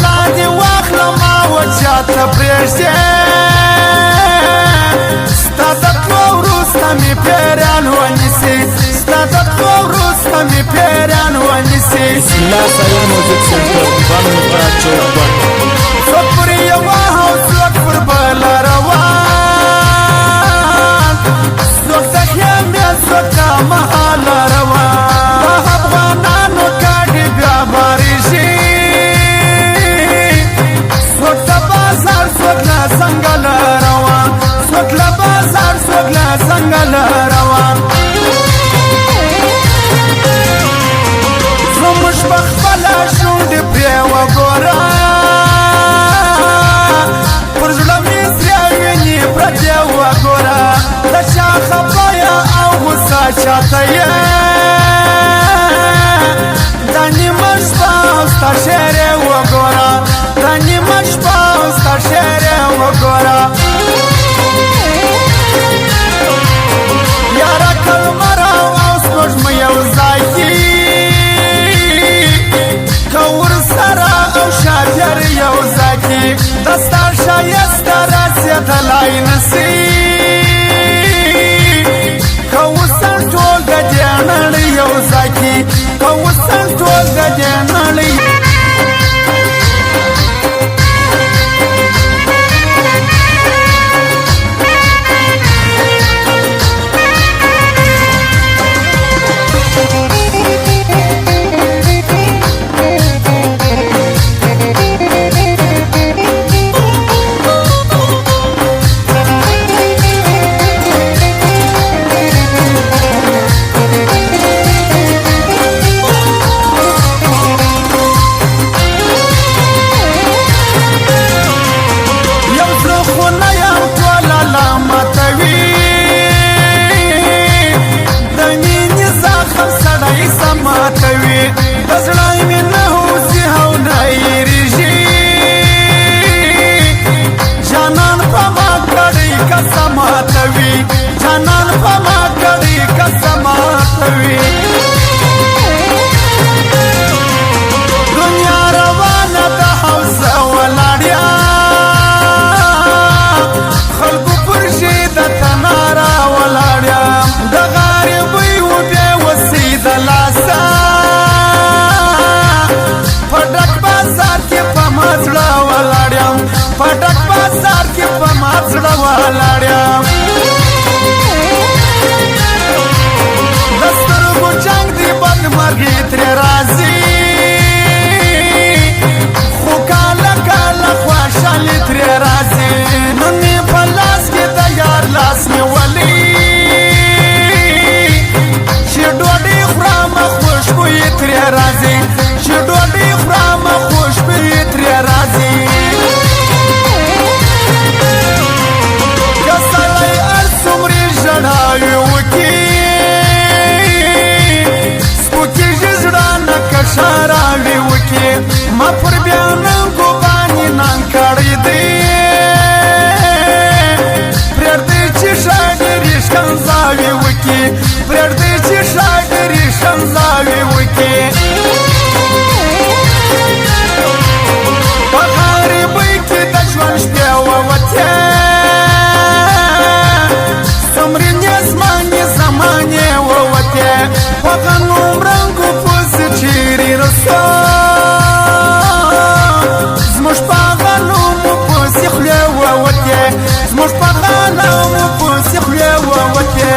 بلا دي واخلما وجاته پرېږدې ستا د تلو وروسته مې پیریان ونیسي ستا د تلو وروسته مې پیریان ونیسي بسم الله سایر موزیک سنټر بانو مراد چوک بند څوک پر یوه او څوک پر بله روان څوک د خیمې څوک د مهاله روان د افغانانو کاډې بیا بارېږي څوک د بازار څوک له ځنګله روان څوک له بازار څوک له ځنګله روان زموږ په خپله شونډې پرې وګوره پر زړه مې سرې وینې پرتې وګوره د چا خفه یې او غوسه چاته یې دا نیمه شپه او ستا شعر یې وګوره دا نیمه شپه او ستا شعر یې وګوره یاره که لمر او سپوږمۍ یو ځای دي که ورسره او شاپیر یو ځای دي د ستا ښایست رسېدلی نسي که اوسن ټول د دې نړۍ یو ځای دي که اوسن ټول د دې نړۍ جانان په ما کړي قسمات وي دنیا روانه د حوصه ولاړیا خلکو پر شي د تناره ولاړیا د غریبۍ و بې وسۍ د لاسه په ډک بازار کې په ما زړه ولاړ یم په ډک بازار کې په ما زړه ولاړ یم مرګي ترې راځي خو کاله کاله خوشالي ترې راځي نن مې په لاس کې د یار لاس نیولی چې ډوډۍ خورم خوشبویي ترې راځي چې ډوډۍ خورم خوشبویي ترې راځي که سړی هر څومرې ژړاوي وکړي شراوي وکي ما پر بیا ننګو باندې نن کړی دی پرېږدئ چې شاګري ښکنځاوي وکي پرېږدئ چې شاګري ښکنځاوي وکي په غریبۍ کې د ژوند شپې ووتې څومرې نیزمنې زمانې ووتې په غنوم رنګو چیرې رسوا زموږ په غنمو پسې خولې ووتې زموږ په غنمو پسې خولې ووتې